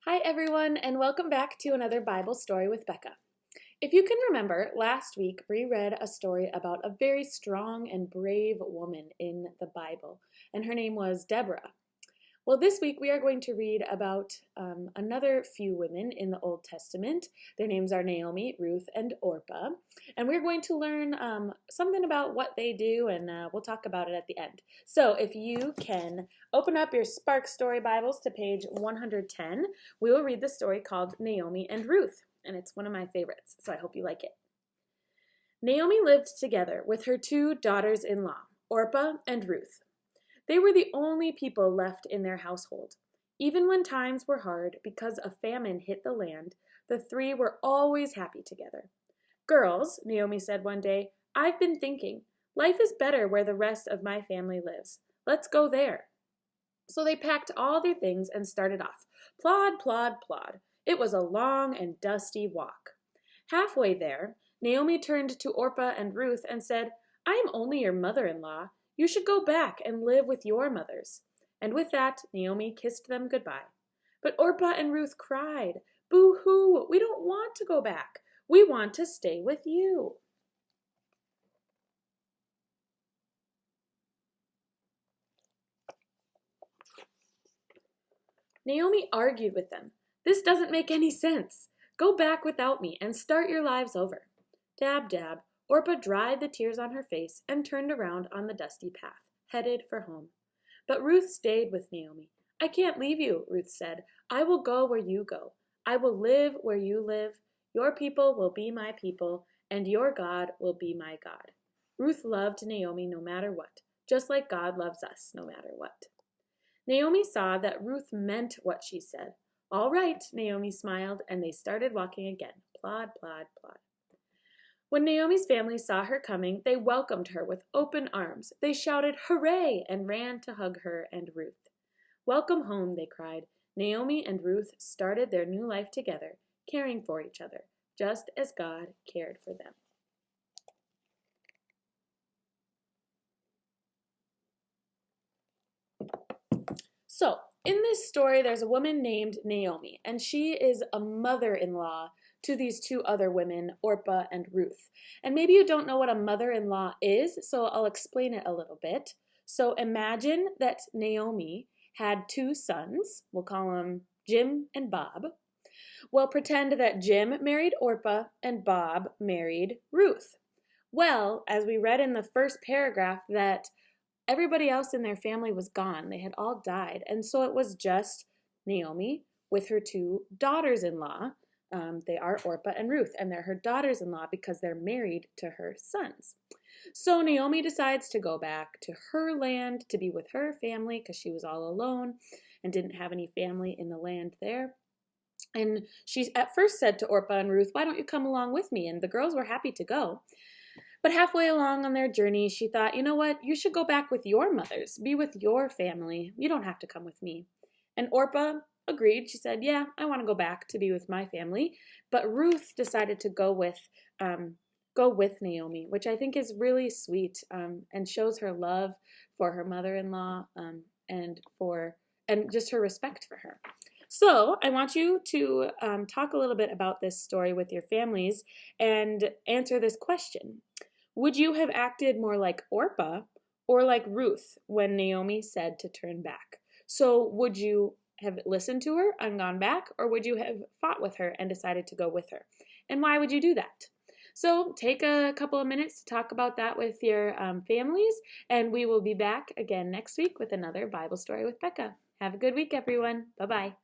Hi everyone, and welcome back to another Bible story with Becca. If you can remember, last week we read a story about a very strong and brave woman in the Bible, and her name was Deborah. Well, this week we are going to read about another few women in the Old Testament. Their names are Naomi, Ruth, and Orpah. And we're going to learn something about what they do, and we'll talk about it at the end. So if you can open up your Spark Story Bibles to page 110, we will read the story called Naomi and Ruth. And it's one of my favorites, so I hope you like it. Naomi lived together with her two daughters-in-law, Orpah and Ruth. They were the only people left in their household. Even when times were hard because a famine hit the land, the three were always happy together. "Girls," Naomi said one day, "I've been thinking. Life is better where the rest of my family lives. Let's go there." So they packed all their things and started off. Plod, plod, plod. It was a long and dusty walk. Halfway there, Naomi turned to Orpah and Ruth and said, "I am only your mother-in-law. You should go back and live with your mothers." And with that, Naomi kissed them goodbye. But Orpah and Ruth cried, "Boo-hoo, we don't want to go back. We want to stay with you." Naomi argued with them. "This doesn't make any sense. Go back without me and start your lives over." Dab, dab. Orpah dried the tears on her face and turned around on the dusty path, headed for home. But Ruth stayed with Naomi. "I can't leave you," Ruth said. "I will go where you go. I will live where you live. Your people will be my people, and your God will be my God." Ruth loved Naomi no matter what, just like God loves us no matter what. Naomi saw that Ruth meant what she said. "All right," Naomi smiled, and they started walking again. Plod, plod, plod. When Naomi's family saw her coming, they welcomed her with open arms. They shouted, "Hooray!" and ran to hug her and Ruth. "Welcome home," they cried. Naomi and Ruth started their new life together, caring for each other, just as God cared for them. So, in this story, there's a woman named Naomi, and she is a mother-in-law to these two other women, Orpah and Ruth. And maybe you don't know what a mother-in-law is, so I'll explain it a little bit. So imagine that Naomi had two sons. We'll call them Jim and Bob. Well, pretend that Jim married Orpah and Bob married Ruth. Well, as we read in the first paragraph, that everybody else in their family was gone. They had all died. And so it was just Naomi with her two daughters-in-law. They are Orpah and Ruth, and they're her daughters-in-law because they're married to her sons. So Naomi decides to go back to her land to be with her family because she was all alone and didn't have any family in the land there. And she at first said to Orpah and Ruth, "Why don't you come along with me?" And the girls were happy to go. But halfway along on their journey, she thought, "You know what? You should go back with your mothers. Be with your family. You don't have to come with me." And Orpah agreed. She said, "Yeah, I want to go back to be with my family." But Ruth decided to go with Naomi, which I think is really sweet and shows her love for her mother-in-law and just her respect for her. So I want you to talk a little bit about this story with your families and answer this question. Would you have acted more like Orpah or like Ruth when Naomi said to turn back? So would you have listened to her and gone back, or would you have fought with her and decided to go with her? And why would you do that? So take a couple of minutes to talk about that with your families, and we will be back again next week with another Bible story with Becca. Have a good week, everyone. Bye-bye.